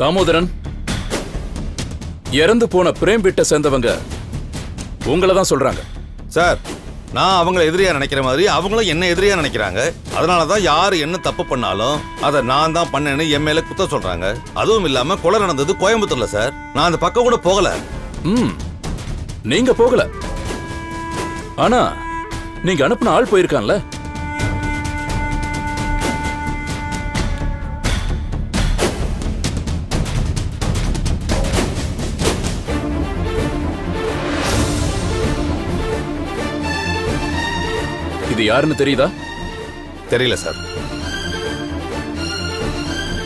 தாமோதரன், இறந்து போன பிரேம் வீட்டை சேர்ந்தவங்க உங்களை தான் சொல்றாங்க. சார், நான் அவங்கள எதிரியா நினைக்கிற மாதிரி அவங்களும் என்ன எதிரியா நினைக்கிறாங்க. அதனாலதான் யாரு என்ன தப்பு பண்ணாலும் அதை நான் தான் பண்ணேன்னு என் மேல குத்தம் சொல்றாங்க. அதுவும் இல்லாம கொலை நடந்தது கோயம்புத்தூர்ல சார். நான் அந்த பக்கம் கூட போகல. நீங்க போகல, ஆனா நீங்க அனுப்புன ஆள் போயிருக்கான்ல. இது யாருன்னு தெரியுதா? தெரியல சார்.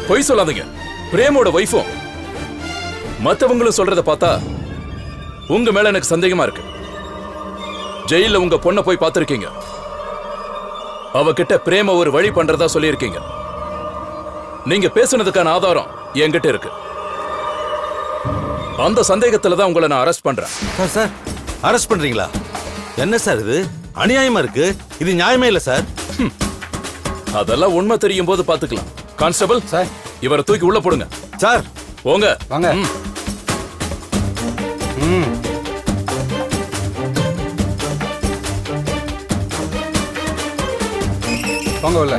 பொய் சொல்லாதீங்க. பிரேமோட வைஃபும் மத்தவங்களும் சொல்றத பார்த்தா உங்க மேல எனக்கு சந்தேகமா இருக்கு. ஜெயில உங்க பொண்ணை போய் பார்த்திருக்கீங்க. அவகிட்ட பிரேம ஒரு வழி பண்றதா சொல்லியிருக்கீங்க. நீங்க பேசுனதுக்கான ஆதாரம் என்கிட்ட இருக்கு. அந்த சந்தேகத்துல தான் உங்களை நான் அரெஸ்ட் பண்றேன். சார், அரெஸ்ட் பண்றீங்களா? என்ன சார் இது? அநியாயமா இருக்கு. இது நியாயமே இல்ல சார். அதெல்லாம் உண்மை தெரியும் போது பாத்துக்கலாம். கான்ஸ்டபிள் சார், இவரை தூக்கி உள்ள போடுங்க. சார் போங்க. வாங்க. போங்க உள்ள.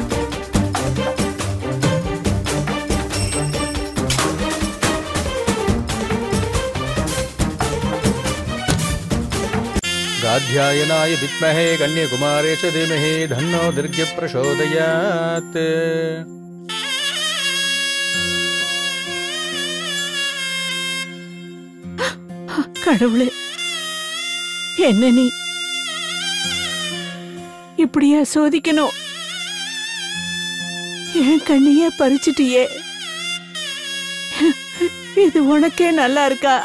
गाध्यायनाय विद्महे कन्याकुमारे च धीमहि धन्नो दुर्गे प्रचोदयात्. கடவுளே, என்ன நீ இப்படியா சோதிக்கணும்? என் கண்ணையே பறிச்சிட்டியே. இது உனக்கே நல்லா இருக்கா?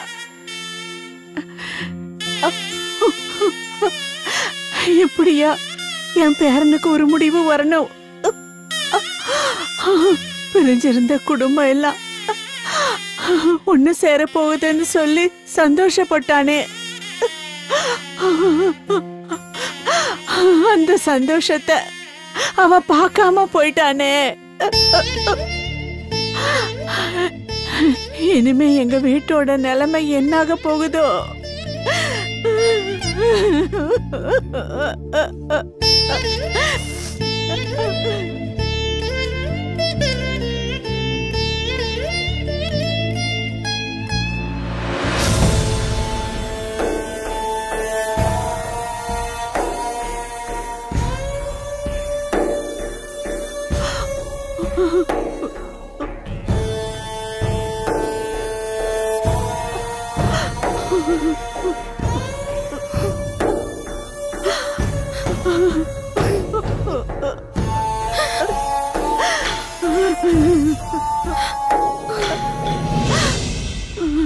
இப்படியா என் பேரனுக்கு ஒரு முடிவு வரணும்? பிரிஞ்சிருந்த குடும்பம் எல்லாம் ஒண்ணு சேர போகுதுன்னு சொல்லி சந்தோஷப்பட்டானே, அந்த சந்தோஷத்தை அவ பார்க்காம போயிட்டானே. இனிமே எங்க வீட்டோட நிலைமை என்னாக போகுதோ?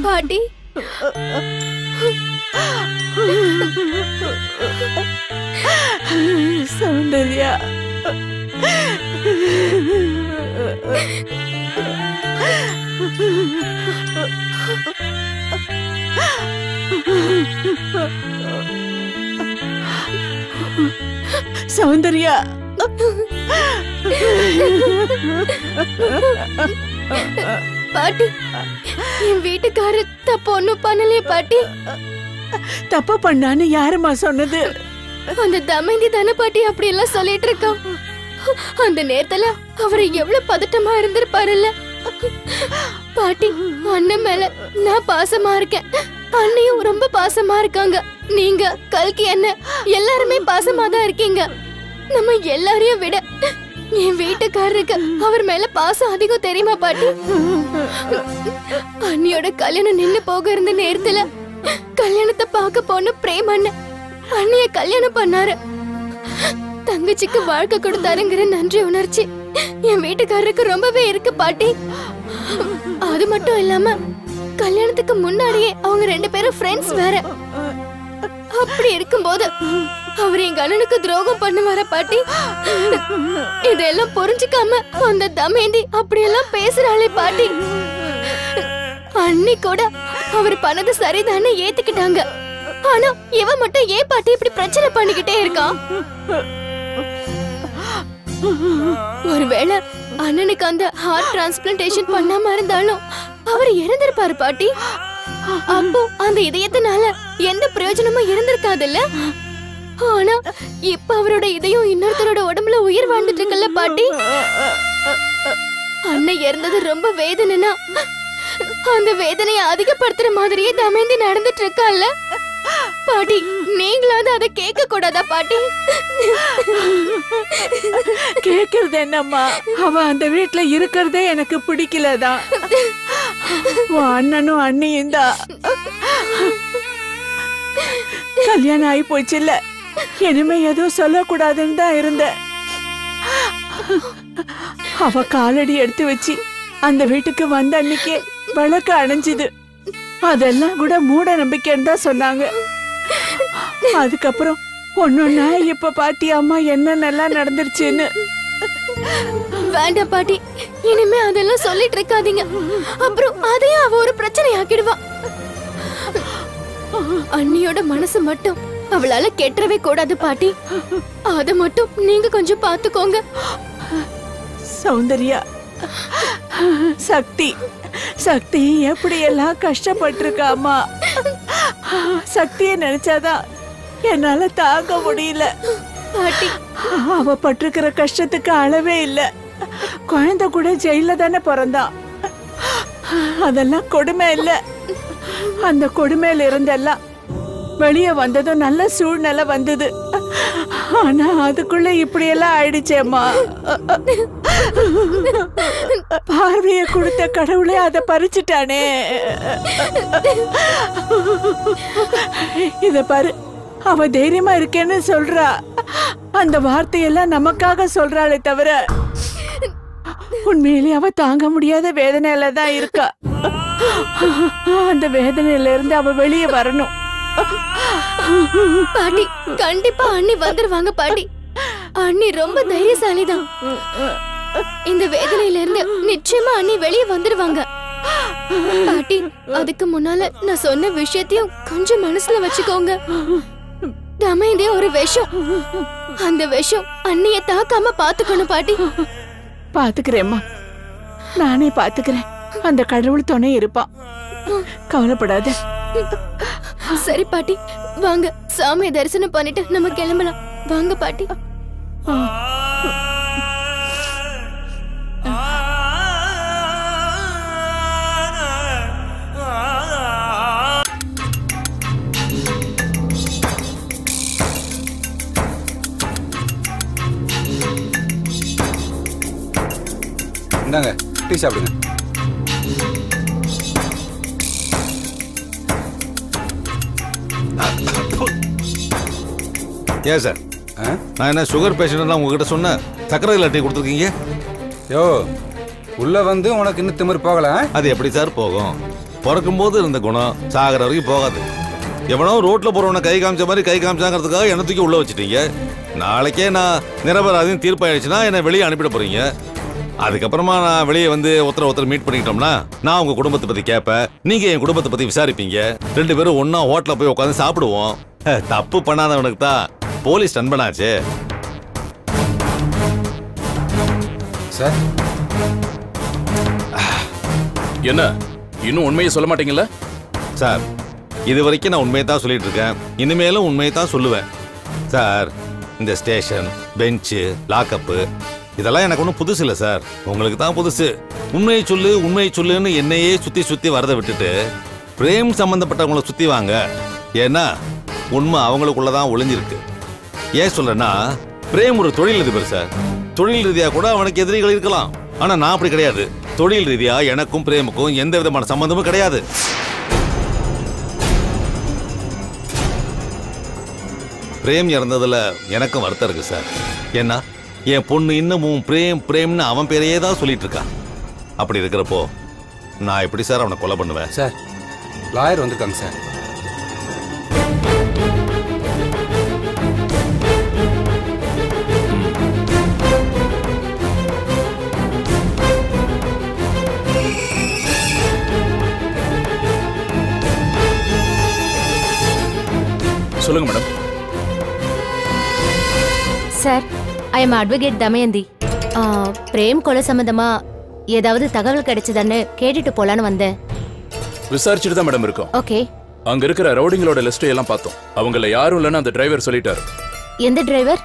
பாட்டி, சௌந்தர்யா, சௌந்தர்யா, பாட்டி, என் வீட்டுக்காரர் தப்பு ஒண்ணும் பண்ணலையே பாட்டி. தப்பு பண்ணான்னு யாருமா சொன்னது? அந்த தமயந்தி தானே பாட்டி அப்படி எல்லாம் சொல்லிட்டு இருக்கான். அந்த நேரத்துல அவர் எவ்வளவு பதட்டமா இருந்திருப்பாருல்ல. பாட்டி, அண்ணன் மேல நான் பாசமா இருக்கேன், அண்ணியும் ரொம்ப பாசமா இருக்காங்க. நீங்க கல்கி அண்ணன் எல்லாருமே பாசமா தான் இருக்கீங்க. நம்ம எல்லாரையும் விட என் வீட்டுக்காரருக்கு அவர் மேல பாசம் அதிகம், தெரியுமா பாட்டி? அண்ணியோட கல்யாணம் நின்னு போக இருந்த நேரத்துல கல்யாணத்தை பார்க்க போன பிரேம் அண்ணன் அண்ணிய கல்யாணம் பண்ணாரு. தங்கச்சிக்கு வாழ்க்கை கொடுத்தாருங்கிற நன்றி உணர்ச்சி என் வீட்டுக்காரருக்கு ரொம்பவே இருக்கு பாட்டி. அது மட்டும் இல்லாம கல்யாணத்துக்கு முன்னாடியே அவங்க 2 பேரும் ஃப்ரெண்ட்ஸ் வேற. அப்படி இருக்கும்போது அவர் எங்க அண்ணனுக்கு துரோகம் பண்ணுவார பாட்டி? இதெல்லாம் புரிஞ்சுக்காம அந்த தமயந்தி அப்படியெல்லாம் பேசுறாளே பாட்டி. அண்ணி கூட அவர் பண்ணது சரிதானே ஏத்துக்கிட்டாங்க. ஆனா இவ மட்டும் ஏன் பாட்டி இப்படி பிரச்சனை பண்ணிக்கிட்டே இருக்கா? ஒருவேளை அண்ணனுக்கு அந்த ஹார்ட் டிரான்ஸ்பிளான்டேஷன் பண்ணாம இருந்தாலும் அவர் இறந்திருப்பாரு பாட்டி. அப்போ அந்த இதயத்தினால எந்த பிரயோஜனமும் இருந்திருக்காதுல்ல. ஆனா இப்ப அவரோட இதயம் இன்னொருத்தரோட உடம்புல உயிர் வாழ்ந்துட்டு இருக்குல்ல பாட்டி. அண்ணன் இறந்தது ரொம்ப வேதனைனா அந்த வேதனையை அதிகப்படுத்துற மாதிரியே தமேந்தி நடந்துட்டு இருக்கால பாட்டி. நீங்களாவது அதை கேட்க கூடாதா பாட்டி? கேக்குறது என்னம்மா, அவ அந்த வீட்டுல இருக்கிறதே எனக்கு பிடிக்கலதான். உன் அண்ணனும் அண்ணியும் தான். கல்யாணம் ஆகி போச்சுல்ல, இனிமே எதுவும் சொல்லக்கூடாதுன்னு தான் இருந்தேன். அவ காலடி எடுத்து வச்சு அந்த வீட்டுக்கு வந்த அன்னைக்கே விளக்கு அணைஞ்சுது. அதெல்லாம் கூட மூட நம்பிக்கைன்னு தான் சொன்னாங்க. அதுக்கப்புறம் ஒன்னொன்னா இப்ப பாத்தியாமா என்னென்னலாம் நடந்துருச்சுன்னு. வேண்டாம் பாட்டி, இனிமே அதெல்லாம் சொல்லிட்டு இருக்காதீங்க. அப்புறம் அதையும் அவ ஒரு பிரச்சனை ஆக்கிடுவா. அண்ணியோட மனசு மட்டும் அவளால கெட்டவே கூடாது பாட்டி. அத மட்டும் நீங்க கொஞ்சம் பாத்துக்கோங்க. சௌந்தர்யா, சக்தி சக்தி எப்படி எல்லாம் கஷ்டப்பட்டிருக்காமா. சக்திய நினைச்சாதான் என்னால தாங்க முடியல பாட்டி. அவ பட்டிருக்கிற கஷ்டத்துக்கு அளவே இல்ல. குழந்தை கூட ஜெயில தானே பிறந்தான். அதெல்லாம் கொடுமை இல்ல. அந்த கொடுமையில இருந்தெல்லாம் வெளியே வந்ததும் நல்ல சூழ்நிலை வந்தது. ஆனா அதுக்குள்ள இப்படி எல்லாம் ஆயிடுச்சேம்மா. பார்வைய கொடுத்த கடவுளே அதை பறிச்சுட்டானே. இத பாரு, அவ தைரியமா இருக்கேன்னு சொல்றா. அந்த வார்த்தையெல்லாம் நமக்காக சொல்றாளே தவிர உண்மையிலேயே அவ தாங்க முடியாத வேதனையில தான் இருக்கா. அந்த வேதனையில இருந்து அவ வெளியே வரணும். பாட்டி, கண்டிப்பா அண்ணி வந்துருவாங்க பாட்டி. அண்ணி ரொம்ப தைரியசாலிதான். இந்த வேதனையில இருந்து நிச்சயமா அண்ணி வெளியே வந்துருவாங்க பாட்டி. அதுக்கு முன்னால நான் சொன்ன விஷயத்தையும் கொஞ்சம் மனசுல வச்சுக்கோங்க. தமேந்தி ஒரு விஷம். அந்த விஷம் அண்ணிய தாக்காம பாத்துக்கணும் பாட்டி. பாத்துக்கிறேம்மா, நானே பாத்துக்கிறேன். அந்த கடவுள் துணை இருப்பான், கவலைப்படாத. சரி பாட்டி, வாங்க சாமியை தரிசனம் பண்ணிட்டு நம்ம கிளம்பலாம். வாங்க பாட்டி. இந்தாங்க டீ சாப்பிடுங்க. ஏன் சார், நான் என்ன சுகர் பேஷண்ட் உங்ககிட்ட சொன்னேன், சக்கரை டீ கொடுத்துருக்கீங்க? யோ, உள்ள வந்து உனக்கு இன்னும் திமிர் போகல? அது எப்படி சார் போகும்? பிறக்கும் போது இருந்த குணம் சாகிற வரைக்கும் போகாது. எவனோ ரோட்ல போறவன கை காமிச்ச மாதிரி கை காமிச்சாங்கிறதுக்காக என்ன தூக்கி உள்ள வச்சுட்டீங்க. நாளைக்கே நான் நிரபராதின்னு தீர்ப்பாயிடுச்சுன்னா என்னை வெளியே அனுப்பிட போறீங்க. அதுக்கப்புறமா நான் வெளியே வந்து ஒருத்தர் மீட் பண்ணிக்கிட்டோம்னா நான் உங்க குடும்பத்தை பத்தி கேட்பேன், நீங்க என் குடும்பத்தை பத்தி விசாரிப்பீங்க. 2 பேரும் ஒன்னா ஹோட்டல்ல போய் உட்காந்து சாப்பிடுவோம். தப்பு பண்ணாதவனுக்கு தான் போலீஸ் நண்பனாச்சு. சார், என்ன இன்னும் உண்மையை சொல்ல மாட்டீங்கல்ல? சார், இது வரைக்கும் நான் உண்மையை தான் சொல்லிட்டு இருக்கேன், இனிமேலும் உண்மையை தான் சொல்லுவேன். சார், இந்த ஸ்டேஷன், பெஞ்சு, லாக்கப்பு இதெல்லாம் எனக்கு ஒன்றும் புதுசு இல்லை சார், உங்களுக்கு தான் புதுசு. உண்மையை சொல்லு உண்மையை சொல்லுன்னு என்னையே சுத்தி சுத்தி வரதை விட்டுட்டு பிரேம் சம்பந்தப்பட்டவங்களை சுத்தி வாங்க. ஏன்னா உண்மை அவங்களுக்குள்ளதான் ஒளிஞ்சிருக்கு. ஏன் சொல்றேன்னா, பிரேம் ஒரு தொழில் அதிபர் சார். தொழில் ரீதியா கூட அவனுக்கு எதிரிகள் இருக்கலாம். ஆனா நான் அப்படி கிடையாது. தொழில் ரீதியா எனக்கும் பிரேமுக்கும் எந்த விதமான சம்பந்தமும் கிடையாது. பிரேம் இறந்ததுல எனக்கும் வருத்தம் இருக்கு சார். ஏன்னா என் பொண்ணு இன்னமும் பிரேம் பிரேம்னு அவன் பேரையே தான் சொல்லிட்டு இருக்கா. அப்படி இருக்கிறப்போ நான் எப்படி சார் அவனை கொலை பண்ணுவேன்? சார், லாயர் வந்திருக்காங்க சார். சொல்லுங்க madam. Sir, I am advocate Damayanti. Prem கொலை சம்பந்தமா ஏதாவது தகவல் கிடைச்சதான்னு கேட்டுட்டு போலான்னு வந்தேன். விசாரிச்சுட்டு தான் மேடம் இருக்கோம். ஓகே. அங்க இருக்கிற ரவுடிங்களோட லிஸ்ட் எல்லாம் பார்த்தோம். அவங்கள யாரும் இல்லைன்னு அந்த டிரைவர் சொல்லிட்டாரு. எந்த டிரைவர்?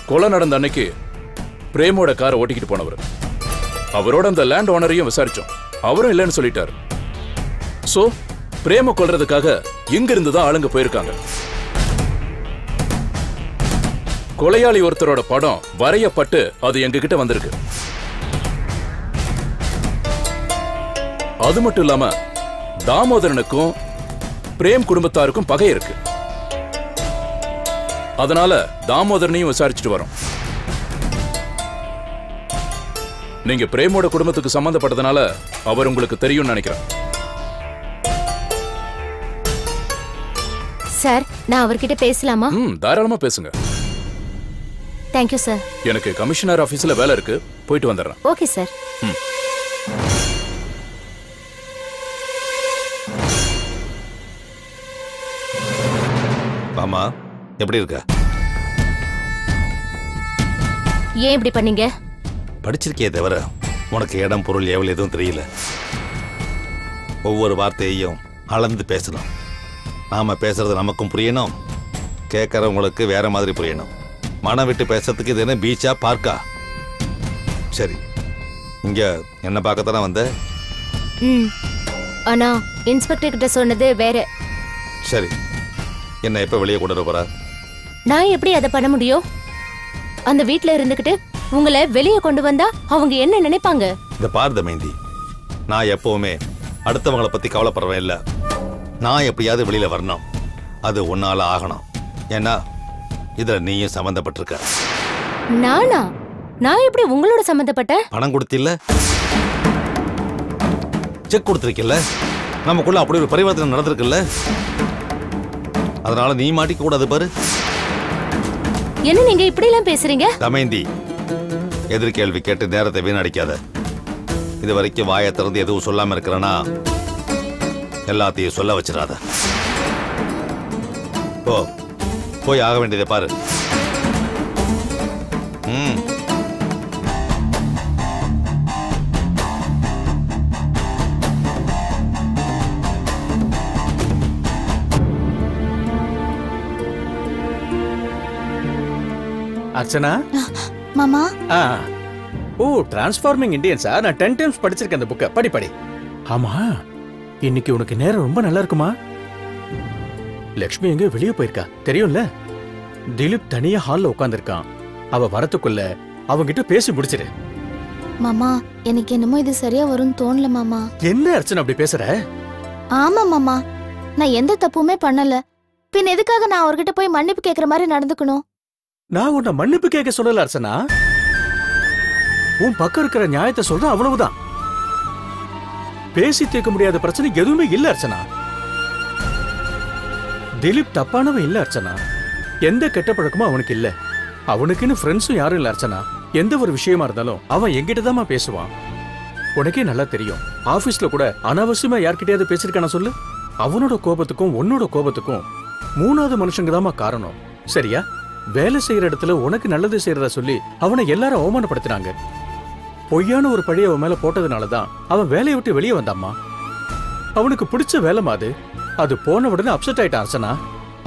கொலை நடந்த அன்னைக்கு பிரேமோட காரை ஓட்டிக்கிட்டு போனவர். அவரோட அந்த லேண்ட் ஓனரையும் விசாரிச்சோம். அவரும் இல்லைன்னு சொல்லிட்டாரு. சோ பிரேம கொல்றதுக்காக இங்க இருந்து தான் ஆளுங்க போயிருக்காங்க. கொலையாளி ஒருத்தரோட படம் வரையப்பட்டு அது எங்க கிட்ட வந்திருக்கு. அது மட்டும் இல்லாம தாமோதரனுக்கும் பிரேம் குடும்பத்தாருக்கும் பகை இருக்கு. அதனால தாமோதரனையும் விசாரிச்சுட்டு வரோம். நீங்க பிரேமோட குடும்பத்துக்கு சம்பந்தப்பட்டதனால அவர் உங்களுக்கு தெரியும்னு நினைக்கிறேன். சார், நான் அவர்கிட்ட பேசலாமா? தாராளமா பேசுங்க. Thank you sir. எனக்கு கமிஷனர் ஆபீஸ்ல வேலை இருக்கு, போயிட்டு வந்துடுறேன். Okay sir. ஆமா, எப்படி இருக்க? ஏன் இப்படி பண்ணீங்க? படிச்சிருக்கே தவிர உனக்கு இடம் பொருள் எவ்வளவு எதுவும் தெரியல. ஒவ்வொரு வார்த்தையையும் அளந்து பேசணும். நாம பேசுறது நமக்கும் புரியணும், கேட்கறவங்களுக்கு வேற மாதிரி புரியணும். மனம் விட்டு பேசுறதுக்கு இது என்ன பீச்சா பார்க்கா? சரி, இங்க என்ன பார்க்கத்தானே வந்த? ஆனா இன்ஸ்பெக்டர் கிட்ட சொன்னது வேற. சரி, என்ன எப்ப வெளியே கொண்டு போற? நான் எப்படி அதை பண்ண முடியும்? அந்த வீட்ல இருந்துகிட்டு உங்களை வெளியே கொண்டு வந்தா அவங்க என்ன நினைப்பாங்க? இந்த பார் தமயந்தி, நான் எப்பவுமே அடுத்தவங்களை பத்தி கவலைப்படுறேன் இல்ல. நான் எப்படியாவது வெளியில வரணும், அது உன்னால ஆகணும். ஏன்னா இதுல நீயும் சம்பந்தப்பட்டிருக்க. நானா? நான் எப்படி உங்களோட சம்பந்தப்பட்ட? பணம் கொடுத்தில்ல, செக் கொடுத்திருக்கல, நமக்குள்ள அப்படி ஒரு பரிவர்த்தனை நடந்திருக்குல்ல. அதனால நீ மாட்டிக்க கூடாது பாரு. என்ன நீங்க இப்படி எல்லாம் பேசுறீங்க? தமயந்தி, எதிர்கேள்வி கேட்டு நேரத்தை வீணடிக்காத. இது வரைக்கும் வாயை திறந்து எதுவும் சொல்லாம இருக்கிறனா எல்லாத்தையும் சொல்ல வச்சிடாத. போய் ஆக வேண்டியதை பாரு. அர்ச்சனா மாமா. ஓ, டிரான்ஸ்ஃபார்மிங் இந்தியன்ஸா? நான் 10 டைம்ஸ் படிச்சிருக்கேன் அந்த புக்கை. படி. ஆமா, இன்னைக்கு உனக்கு நேரம் ரொம்ப நல்லா இருக்குமா? லக்ஷ்மி எங்க வெளியே போயிருக்கா தெரியும்ல? திலீப் தனியா ஹால்ல உட்கார்ந்திருக்கான். அவ வரத்துக்குள்ள அவங்கிட்ட பேசி முடிச்சிரு. மாமா, எனக்கு என்னமோ இது சரியா வரும்னு தோணல மாமா. என்ன அர்ச்சனா அப்படி பேசுற? ஆமா மாமா, நான் எந்த தப்புமே பண்ணல. பின் எதுக்காக நான் அவர்கிட்ட போய் மன்னிப்பு கேக்குற மாதிரி நடந்துக்கணும்? நான் உன்னை மன்னிப்பு கேட்க சொல்லல அர்ச்சனா. உன் பக்கம் இருக்கிற நியாயத்தை சொல்ற, அவ்வளவுதான். பேசி தீர்க்க முடியாத பிரச்சனை எதுவுமே இல்ல அர்ச்சனா. திலீப் தப்பானவன் இல்ல அர்ச்சனா. எந்த கெட்ட பழக்கமும் அவனுக்கு இல்ல. அவனுக்குன்னு ஃப்ரெண்ட்ஸும் யாரும் இல்ல அர்ச்சனா. எந்த ஒரு விஷயமா இருந்தாலும் அவன் என்கிட்டதான் பேசுவான். உனக்கே நல்லா தெரியும், ஆபீஸ்ல கூட அனாவசியமா யார்கிட்டயாவது பேசிருக்கான சொல்லு. அவனோட கோபத்துக்கும் உன்னோட கோபத்துக்கும் 3வது மனுஷங்க தாமா காரணம். சரியா? வேலை செய்யற இடத்துல உனக்கு நல்லது செய்யறதா சொல்லி அவனை எல்லாரும் அவமானப்படுத்தினாங்க. பொய்யான ஒரு பழிய அவன் மேல போட்டதுனாலதான் அவன் வேலையை விட்டு வெளியே வந்தாம்மா. அவனுக்கு பிடிச்ச வேலை மாது. அது போன உடனே அப்செட் ஆயிட்டான் அர்ச்சனா.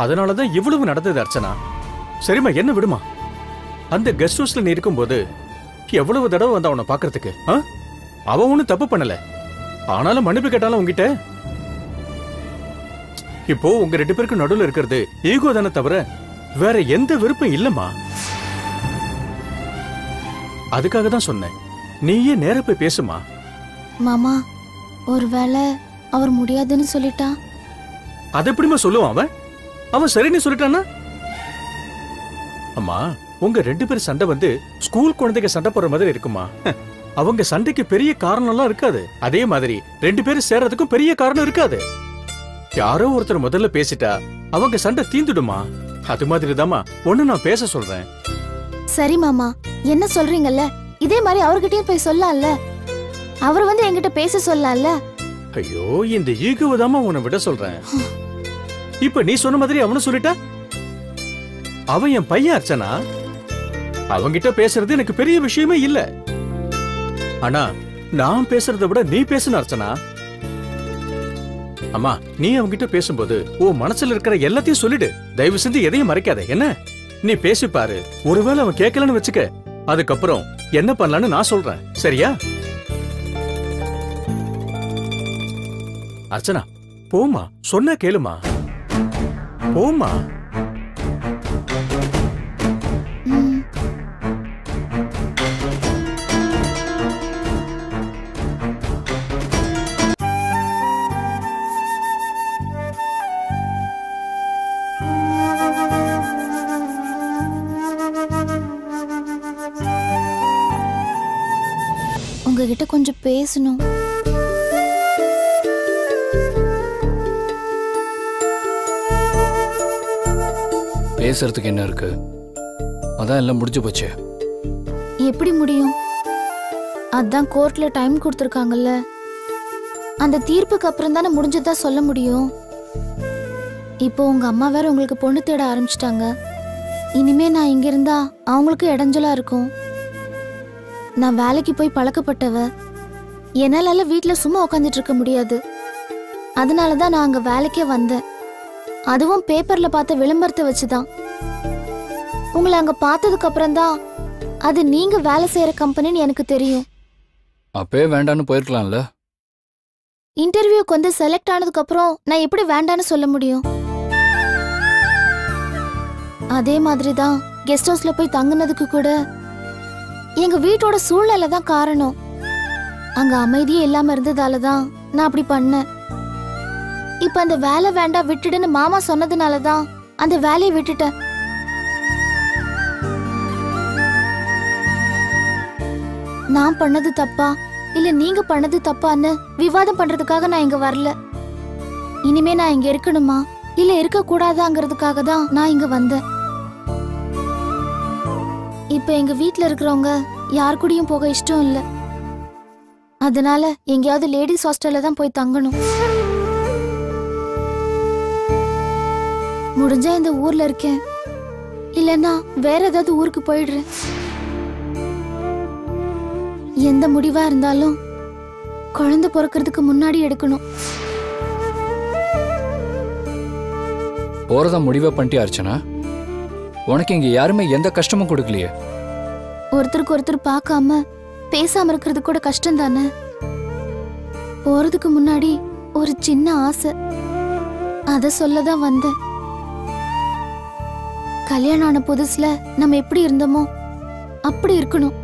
அதனாலதான் இவ்வளவு நடந்தது அர்ச்சனா. சரிம்மா, என்ன விடுமா. அந்த கெஸ்ட் ஹவுஸ்ல நீ இருக்கும்போது எவ்வளவு தடவை வந்த அவனை பாக்குறதுக்கு? அவன் ஒண்ணும் தப்பு பண்ணல. ஆனாலும் மன்னிப்பு கேட்டாலும் உங்ககிட்ட. இப்போ உங்க 2 பேருக்கு நடுவில் இருக்கிறது ஈகோ தானே தவிர வேற எந்த விருப்பம் இல்லம்மா. அதுக்காக தான் சொன்னேன், நீயே நேர போய் பேசுமா. மாமா, ஒருவேளை அவர் முடியாதுன்னு சொல்லிட்டா? அது எப்படிமா சொல்லுவான் அவன்? அவன் சரின்னு சொல்லிட்டானா? அம்மா, உங்க 2 பேர் சண்டை வந்து ஸ்கூல் குழந்தைங்க சண்டை போடுற மாதிரி இருக்குமா? அவங்க சண்டைக்கு பெரிய காரணம் எல்லாம் இருக்காது. அதே மாதிரி 2 பேரும் சேர்றதுக்கும் பெரிய காரணம் இருக்காது. யாரோ ஒருத்தர் முதல்ல பேசிட்டா அவங்க சண்டை தீந்துடுமா. அது மாதிரி தாமா ஒண்ணு நான் பேச சொல்றேன். சரி மாமா, என்ன சொல்றீங்கல்ல, இதே மாதிரி அவர்கிட்டயும் போய் சொல்லலாம்ல. அவர் வந்து என்கிட்ட பேச சொல்லலாம்ல. ஐயோ, இந்த ஈகோவை தாமா உன்னை விட சொல்றேன். இப்ப நீ சொன்ன மாதிரி அவனு சொல்லிட்டா? அவன் என் பையன் அர்ச்சனா. அவங்கிட்ட பேசுறது எனக்கு பெரிய விஷயமே இல்ல. ஆனா நான் பேசுறதை விட நீ பேசுன அர்ச்சனா. அம்மா, நீ அவங்கிட்ட பேசும்போது உன் மனசுல இருக்கிற எல்லாத்தையும் சொல்லிடு. தயவு செஞ்சு எதையும் மறைக்காத என்ன. நீ பேசிப்பாரு. ஒருவேளை அவன் கேட்கலன்னு வச்சுக்க, அதுக்கப்புறம் என்ன பண்ணலான்னு நான் சொல்றேன். சரியா? அர்ச்சனா, போமா, சொன்னா கேளுமா. போமா. உங்ககிட்ட கொஞ்சம் பேசணும். பேசுறதுக்கு என்ன இருக்கு? அதான் எல்லாம் முடிஞ்சு போச்சு. எப்படி முடியும்? அதான் கோர்ட்ல டைம் கொடுத்துருக்காங்கல்ல. அந்த தீர்ப்புக்கு அப்புறம் தானே முடிஞ்சதா சொல்ல முடியும். இப்போ உங்க அம்மா வேற உங்களுக்கு பொண்ணு தேட ஆரம்பிச்சிட்டாங்க. இனிமே நான் இங்க இருந்தா அவங்களுக்கு இடைஞ்சலா இருக்கும். நான் வேலைக்கு போய் பழக்கப்பட்டவ. என்னால வீட்டுல சும்மா உட்காந்துட்டு இருக்க முடியாது. அதனாலதான் நான் அங்க வேலைக்கே வந்தேன். அதுவும் பேப்பர்ல பார்த்த விளம்பரத்தை வச்சுதான். உங்களை அங்க பார்த்ததுக்கு அப்புறம் தான் அது நீங்க வேலை செய்யற கம்பெனின்னு எனக்கு தெரியும். அப்பவே வேண்டான்னு போயிருக்கலாம்ல. இன்டர்வியூக்கு வந்து செலக்ட் ஆனதுக்கு அப்புறம் நான் எப்படி வேண்டான்னு சொல்ல முடியும்? அதே மாதிரி தான் கெஸ்ட் ஹவுஸ்ல போய் தங்குனதுக்கு கூட எங்க வீட்டோட சூழ்நிலை தான் காரணம். அங்க அமைதியே இல்லாம இருந்ததால தான் நான் அப்படி பண்ணேன். இப்ப அந்த வேலை வேண்டாம் விட்டுடுன்னு மாமா சொன்னதுனால தான் அந்த வேலையை விட்டுட்டேன். நான் பண்ணது தப்பா இல்ல நீங்க பண்ணது தப்பான்னு விவாதம் பண்றதுக்காக நான் இங்க வரல. இனிமே நான் இங்க இருக்கணுமா இல்ல இருக்க கூடாதாங்கிறதுக்காக தான் நான் இங்க வந்தேன். இப்ப எங்க வீட்ல இருக்கிறவங்க யார் கூடயும் போக இஷ்டம் இல்ல. அதனால எங்கேயாவது லேடிஸ் ஹாஸ்டல்ல தான் போய் தங்கணும். முடிஞ்சா இந்த ஊர்ல இருக்கேன், இல்லன்னா வேற ஏதாவது ஊருக்கு போயிடுறேன். எந்த முடிவா இருந்தாலும் குழந்தை பிறக்கிறதுக்கு முன்னாடி எடுக்கணும். போறதா முடிவை பண்ணிட்டியா அர்ச்சனா? உனக்கு இங்க யாருமே எந்த கஷ்டமும் கொடுக்கலையே. ஒருத்தருக்கு ஒருத்தர் பார்க்காம பேசாம இருக்கிறது கூட கஷ்டம் தானே. போறதுக்கு முன்னாடி ஒரு சின்ன ஆசை, அத சொல்லதான் வந்தேன். கல்யாணம் ஆன புதுசுல நம்ம எப்படி இருந்தோமோ அப்படி இருக்கணும்.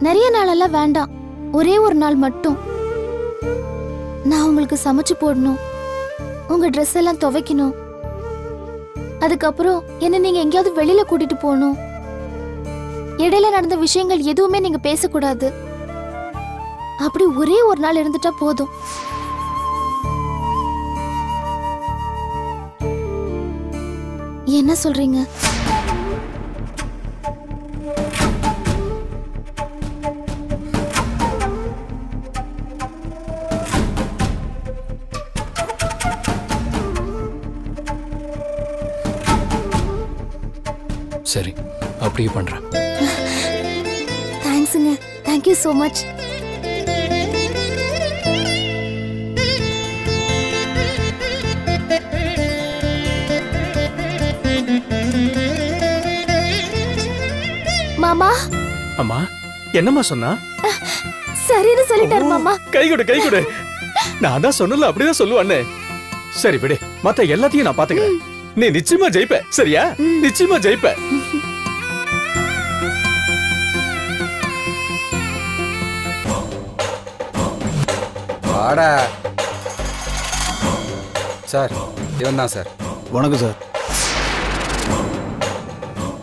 நிறைய நாளெல்லாம் வேண்டாம், ஒரே ஒரு நாள் மட்டும். நான் உங்களுக்கு சமைச்சு போடணும், உங்க ட்ரெஸ் எல்லாம் துவைக்கணும். அதுக்கப்புறம் என்ன நீங்க எங்கேயாவது வெளியில கூட்டிட்டு போகணும். இடையில நடந்த விஷயங்கள் எதுவுமே நீங்க பேசக்கூடாது. அப்படி ஒரே ஒரு நாள் இருந்துட்டா போதும். என்ன சொல்றீங்க? சரி, அப்படியே பண்றேன். தேங்க்ஸுங்க, தேங்க்யூ so மச். மாமா. அம்மா, என்னம்மா சொன்னா? சரின்னு சொல்லிட்டாரு மாமா. கை கொடு, கை கொடு. நான் தான் சொன்னல, அப்படிதான் சொல்லுவானே. சரி விடு, மத்த எல்லாத்தையும் நான் பாத்துக்கிறேன். நீ நிச்சயமா ஜெயிப்ப, சரியா? நிச்சயமா ஜெயிப்ப. வாடா சார், இவன் தான் சார். வணக்கம் சார்.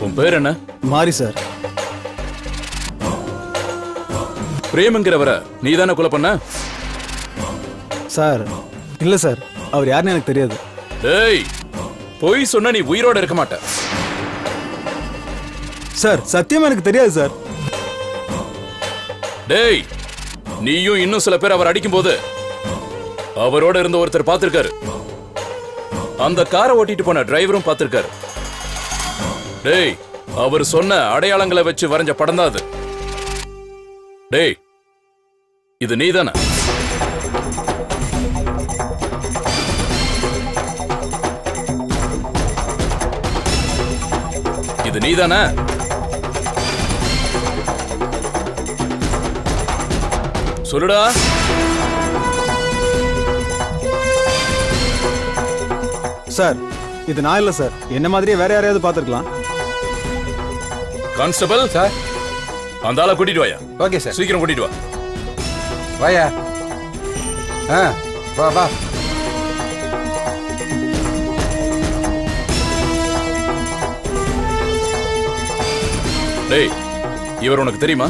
உன் பேர் என்ன? மாரி சார். பிரேம்ங்கிறவரை நீதானே கொலை பண்ண? சார் இல்ல சார், அவர் யாருன்னு எனக்கு தெரியாது. டேய், பொய் சொன்னா நீ உயிரோட இருக்க மாட்ட. சார் சத்தியமா எனக்கு தெரியாது சார். டேய், நீயும் இன்னும் சில பேர் அவர் அடிக்கும் போது அவரோட இருந்த ஒருத்தர் பார்த்திருக்காரு. அந்த காரை ஓட்டிட்டு போன டிரைவரும் பார்த்திருக்காரு. டேய், அவர் சொன்ன அடையாளங்களை வச்சு வரைஞ்ச படம் தான் அது. டேய், இது நீதானே? இது நீதானே? சொல்லுடா. சார் இது நான் இல்ல சார், என்ன மாதிரியே வேற யாரையாவது பார்த்துருக்கலாம். Constable sir. அந்த ஆளை கூட்டிட்டு வாயா. Okay sir. சீக்கிரம் கூட்டிட்டு வா. வாயா. வா வா. டேய், இவர் உனக்கு தெரியுமா?